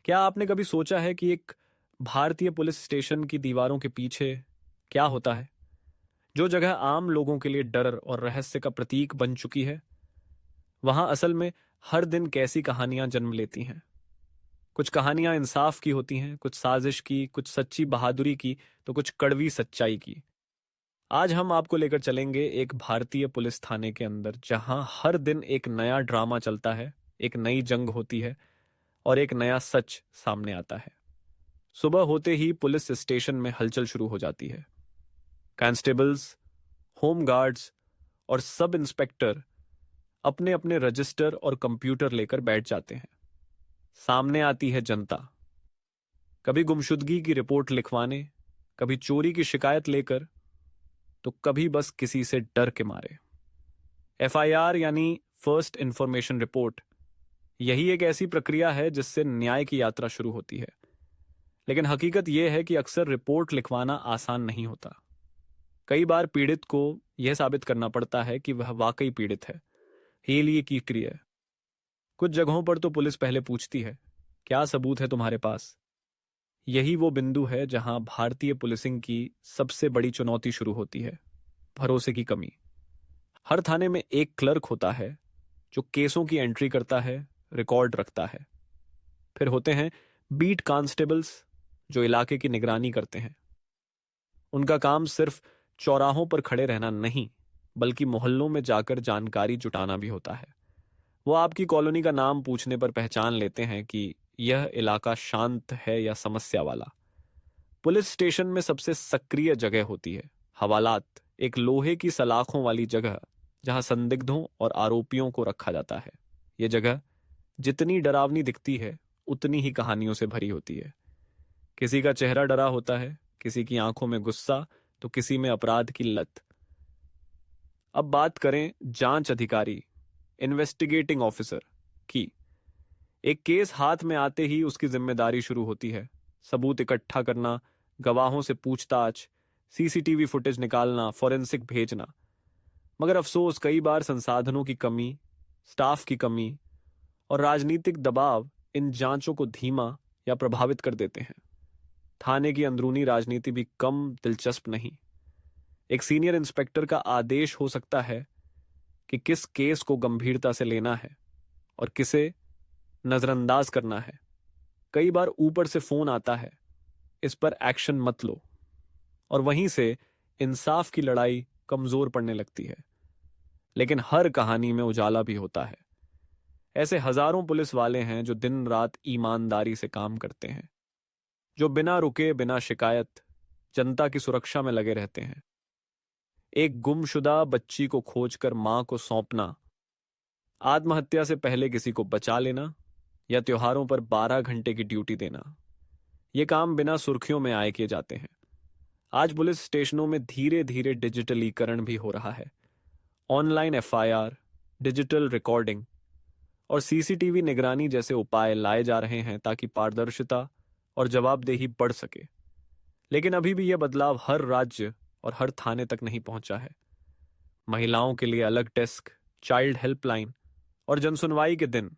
क्या आपने कभी सोचा है कि एक भारतीय पुलिस स्टेशन की दीवारों के पीछे क्या होता है? जो जगह आम लोगों के लिए डर और रहस्य का प्रतीक बन चुकी है, वहां असल में हर दिन कैसी कहानियां जन्म लेती हैं। कुछ कहानियां इंसाफ की होती हैं, कुछ साजिश की, कुछ सच्ची बहादुरी की, तो कुछ कड़वी सच्चाई की। आज हम आपको लेकर चलेंगे एक भारतीय पुलिस थाने के अंदर, जहां हर दिन एक नया ड्रामा चलता है, एक नई जंग होती है और एक नया सच सामने आता है। सुबह होते ही पुलिस स्टेशन में हलचल शुरू हो जाती है। कांस्टेबल्स, होम गार्ड्स और सब इंस्पेक्टर अपने अपने रजिस्टर और कंप्यूटर लेकर बैठ जाते हैं। सामने आती है जनता, कभी गुमशुदगी की रिपोर्ट लिखवाने, कभी चोरी की शिकायत लेकर, तो कभी बस किसी से डर के मारे। एफआईआर यानी फर्स्ट इंफॉर्मेशन रिपोर्ट, यही एक ऐसी प्रक्रिया है जिससे न्याय की यात्रा शुरू होती है। लेकिन हकीकत यह है कि अक्सर रिपोर्ट लिखवाना आसान नहीं होता। कई बार पीड़ित को यह साबित करना पड़ता है कि वह वाकई पीड़ित है, हेलिए की क्रिया। कुछ जगहों पर तो पुलिस पहले पूछती है, क्या सबूत है तुम्हारे पास? यही वो बिंदु है जहां भारतीय पुलिसिंग की सबसे बड़ी चुनौती शुरू होती है, भरोसे की कमी। हर थाने में एक क्लर्क होता है जो केसों की एंट्री करता है, रिकॉर्ड रखता है। फिर होते हैं बीट कांस्टेबल्स, जो इलाके की निगरानी करते हैं। उनका काम सिर्फ चौराहों पर खड़े रहना नहीं, बल्कि मोहल्लों में जाकर जानकारी जुटाना भी होता है। वो आपकी कॉलोनी का नाम पूछने पर पहचान लेते हैं कि यह इलाका शांत है या समस्या वाला। पुलिस स्टेशन में सबसे सक्रिय जगह होती है हवालात, एक लोहे की सलाखों वाली जगह जहां संदिग्धों और आरोपियों को रखा जाता है। यह जगह जितनी डरावनी दिखती है, उतनी ही कहानियों से भरी होती है। किसी का चेहरा डरा होता है, किसी की आंखों में गुस्सा, तो किसी में अपराध की लत। अब बात करें जांच अधिकारी, इन्वेस्टिगेटिंग ऑफिसर की। एक केस हाथ में आते ही उसकी जिम्मेदारी शुरू होती है। सबूत इकट्ठा करना, गवाहों से पूछताछ, सीसीटीवी फुटेज निकालना, फॉरेंसिक भेजना। मगर अफसोस, कई बार संसाधनों की कमी, स्टाफ की कमी और राजनीतिक दबाव इन जांचों को धीमा या प्रभावित कर देते हैं। थाने की अंदरूनी राजनीति भी कम दिलचस्प नहीं। एक सीनियर इंस्पेक्टर का आदेश हो सकता है कि किस केस को गंभीरता से लेना है और किसे नजरअंदाज करना है। कई बार ऊपर से फोन आता है, इस पर एक्शन मत लो, और वहीं से इंसाफ की लड़ाई कमजोर पड़ने लगती है। लेकिन हर कहानी में उजाला भी होता है। ऐसे हजारों पुलिस वाले हैं जो दिन रात ईमानदारी से काम करते हैं, जो बिना रुके, बिना शिकायत जनता की सुरक्षा में लगे रहते हैं। एक गुमशुदा बच्ची को खोजकर मां को सौंपना, आत्महत्या से पहले किसी को बचा लेना, या त्योहारों पर 12 घंटे की ड्यूटी देना, ये काम बिना सुर्खियों में आए किए जाते हैं। आज पुलिस स्टेशनों में धीरे धीरे डिजिटलीकरण भी हो रहा है। ऑनलाइन एफआईआर, डिजिटल रिकॉर्डिंग और सीसीटीवी निगरानी जैसे उपाय लाए जा रहे हैं ताकि पारदर्शिता और जवाबदेही बढ़ सके। लेकिन अभी भी यह बदलाव हर राज्य और हर थाने तक नहीं पहुंचा है। महिलाओं के लिए अलग डेस्क, चाइल्ड हेल्पलाइन और जनसुनवाई के दिन,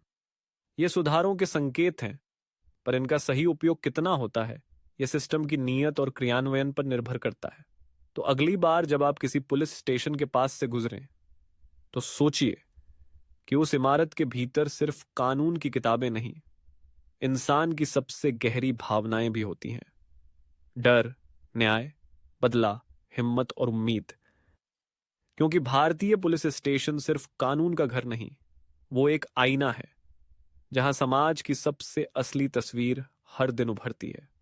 ये सुधारों के संकेत हैं, पर इनका सही उपयोग कितना होता है, यह सिस्टम की नीयत और क्रियान्वयन पर निर्भर करता है। तो अगली बार जब आप किसी पुलिस स्टेशन के पास से गुजरें, तो सोचिए कि उस इमारत के भीतर सिर्फ कानून की किताबें नहीं, इंसान की सबसे गहरी भावनाएं भी होती हैं। डर, न्याय, बदला, हिम्मत और उम्मीद। क्योंकि भारतीय पुलिस स्टेशन सिर्फ कानून का घर नहीं, वो एक आईना है जहां समाज की सबसे असली तस्वीर हर दिन उभरती है।